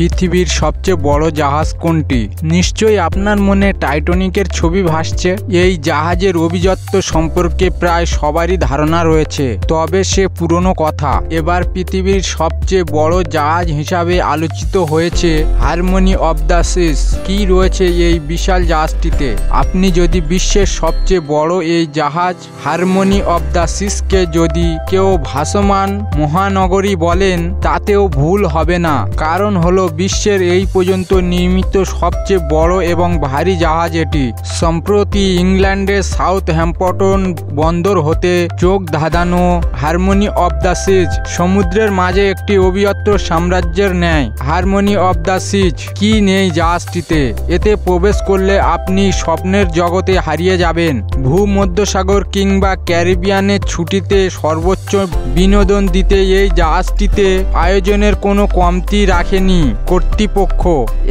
পৃথিবীর সবচেয়ে বড় জাহাজ কোনটি? নিশ্চয়ই আপনার মনে টাইটানিকের ছবি ভাসছে। এই জাহাজের অভিজাত্য সম্পর্কে প্রায় সবারই ধারণা রয়েছে, তবে সে পুরনো কথা। এবার পৃথিবীর সবচেয়ে বড় জাহাজ হিসাবে আলোচিত হয়েছে হারমোনি অব দ্য সিজ। কি রয়েছে এই বিশাল জাহাজটিতে? আপনি যদি বিশ্বের সবচেয়ে বড় এই জাহাজ হারমোনি অব দ্য সিজকে যদি কেউ ভাসমান মহানগরী বলেন, তাতেও ভুল হবে না। কারণ হলো বিশ্বের এই পর্যন্ত নির্মিত সবচেয়ে বড় এবং ভারী জাহাজ এটি। সম্প্রতি ইংল্যান্ডের সাউথ হ্যাম্পটন বন্দর হতে চোখ ধাঁধানো হারমোনি অব দ্য সিজ সমুদ্রের মাঝে একটি অবিযত্ত সাম্রাজ্যের ন্যায়। হারমোনি অব দ্য সিজ কি নেই জাহাজটিতে? এতে প্রবেশ করলে আপনি স্বপ্নের জগতে হারিয়ে যাবেন। ভূমধ্যসাগর কিংবা ক্যারিবিয়ানের ছুটিতে সর্বোচ্চ বিনোদন দিতে এই জাহাজটিতে আয়োজনের কোনো কমতি রাখেনি কর্তৃপক্ষ।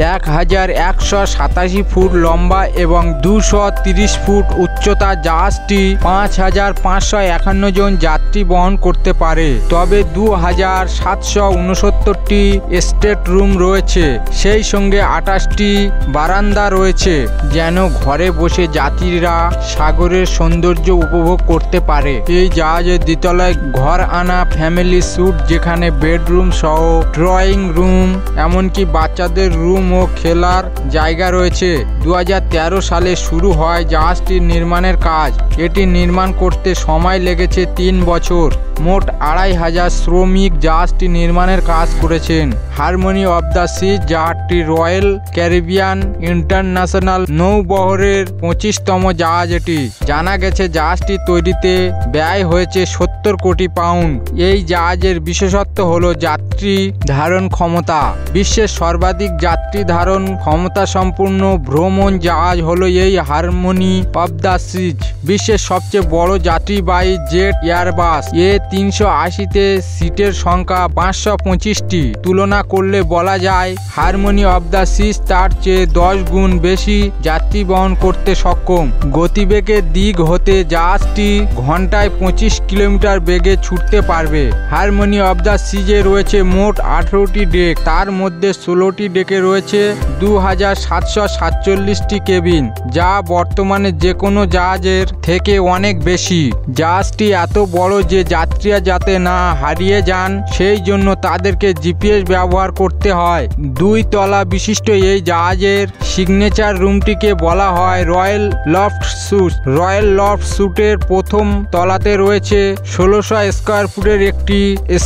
1187 ফুট লম্বা এবং 230 ফুট উচ্চতা জাহাজটি 5551 জন যাত্রী বহন করতে পারে। তবে 2769টি স্টেট রুম রয়েছে, সেই সঙ্গে 28টি বারান্দা রয়েছে, যেন ঘরে বসে যাত্রীরা সাগরের সৌন্দর্য উপভোগ করতে পারে। এই জাহাজের দ্বিতলায় ঘর আনা ফ্যামিলি স্যুট, যেখানে বেডরুম সহ ড্রয়িং রুম, এমনকি বাচ্চাদের রুম ও খেলার জায়গা রয়েছে। 2013 সালে শুরু হয় জাহাজটির নির্মাণের কাজ। এটি নির্মাণ করতে সময় লেগেছে 3 বছর। মোট 2500 শ্রমিক জাহাজটি নির্মাণের কাজ করেছেন। হারমোনি অব দ্য সিজ জাহাজটি রয়্যাল ক্যারিবিয়ান ইন্টারন্যাশনাল নৌবহরের 25তম জাহাজ। এটি জানা গেছে জাহাজটি তৈরিতে ব্যয় হয়েছে 70 কোটি পাউন্ড। এই জাহাজের বিশেষত্ব হলো যাত্রী ধারণ ক্ষমতা। বিশ্বের সর্বাধিক যাত্রী ধারণ ক্ষমতা সম্পূর্ণ ভ্রমণ জাহাজ হলো এই হারমোনি অব দ্য সিজ। বিশ্বের সবচেয়ে বড় যাত্রীবাহী জেট এয়ারবাস A380-তে সিটের সংখ্যা 525টি। তুলনা করলে বলা যায় হারমোনি অব দ্য সিজ তার চেয়ে 10 গুণ বেশি যাত্রী বহন করতে সক্ষম। গতিবেগের দিক হতে জাহাজটি ঘন্টায় 25 কিলোমিটার বেগে ছুটতে পারবে। হারমোনি অব দ্য সিজে রয়েছে মোট 18টি ডেক, তার মধ্যে 16টি ডেকে রয়েছে 2747টি কেবিন, যা বর্তমানে যে কোনো জাহাজের থেকে অনেক বেশি। জাহাজটি এত বড় যে যাত্রীরা যাতে না হারিয়ে যান, সেই জন্য তাদেরকে জিপিএস ব্যবহার করতে হয়। 2 তলা বিশিষ্ট এই জাহাজের সিগনেচার রুমটিকে বলা হয় royal loft suite. Royal loft স্যুটের প্রথম তলাতে রয়েছে 1600 স্কোয়ার ফুটের একটি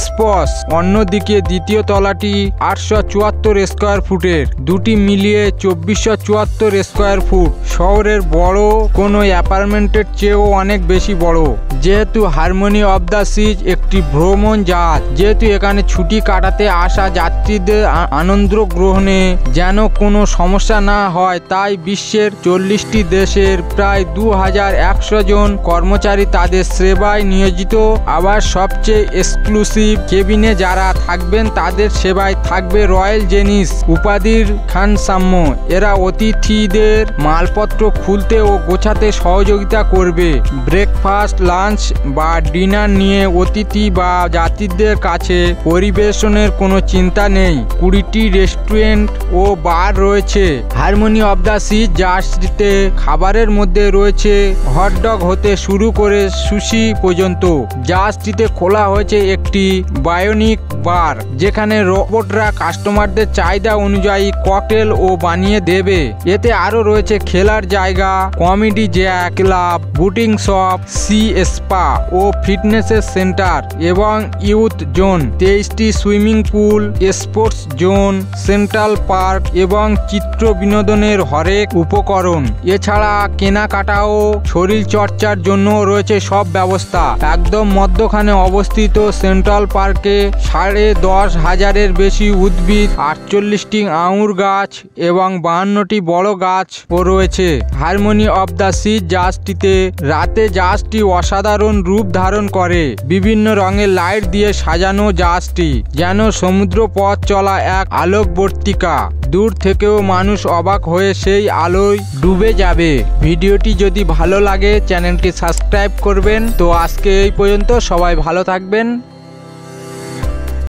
স্পস, অন্যদিকে দ্বিতীয় তলাটি 874 স্কোয়ার ফুটের, দুটি মিলিয়ে 2474 স্কোয়ার ফুট। শহরের বড় কোনো অ্যাপার্টমেন্টের চেয়েও অনেক বেশি বড়। যেহেতু হারমোনি অব দ্য সিজ একটি ভ্রমণ জাহাজ, যেহেতু এখানে ছুটি কাটাতে আসা যাত্রীদের আনন্দ গ্রহণে যেন কোনো সমস্যা না হয়, তাই বিশ্বের 40টি দেশের প্রায় 2100 জন কর্মচারী তাদের সেবায় নিয়োজিত। আবার সবচেয়ে এক্সক্লুসিভ কেবিনে যারা থাকবেন তাদের সেবায় থাকবে রয়্যাল জেনিস উপাধির খানসাম্য। এরা অতিথিদের মালপত্র খুলতে ও গোছাতে সহযোগিতা করবে। ব্রেকফাস্ট, লাঞ্চ বা ডিনার নিয়ে অতিথি বা যাত্রীদের কাছে পরিবেশনের কোনো চিন্তা নেই। 20টি রেস্টুরেন্ট ও বার রয়েছে। হারমোনি অব দ্য সিজ জাহাজটিতে খাবারের মধ্যে রয়েছে হটডগ হতে শুরু করে সুশি পর্যন্ত। জাহাজটিতে খোলা হয়েছে একটি বায়োনিক বার, যেখানে রোবটরা কাস্টমারদের চাহিদা অনুযায়ী ককটেল ও বানিয়ে দেবে। এতে আরও রয়েছে খেলার জায়গা, কমেডি জ্যাক ক্লাব, বুটিং শপ, সি স্পা ও ফিটনেসের সেন্টার এবং ইউথ জোন, 23টি swimming pool, sports zone, central park এবং চিত্র বিনোদনের হরেক উপকরণ। এছাড়া কেনাকাটা ও শরীর চর্চার জন্য রয়েছে সব ব্যবস্থা। একদম মধ্যখানে অবস্থিত সেন্ট্রাল পার্কে 10,500-এর বেশি উদ্ভিদ, 48টি আঙুর গাছ এবং 52টি বড় গাছ ও রয়েছে। হারমোনি অব দ্য সিজ জাহাজটিতে রাতে জাহাজটি অসাধারণ রূপ ধারণ করে। বিভিন্ন রঙের লাইট দিয়ে সাজানো জাহাজটি যেন সমুদ্র পথ চলা এক আলোকবর্তিকা। দূর থেকেও মানুষ অবাক হয়ে সেই আলোয় ডুবে যাবে। ভিডিওটি যদি ভালো লাগে চ্যানেলটি সাবস্ক্রাইব করবেন। তো আজকে এই পর্যন্ত, সবাই ভালো থাকবেন।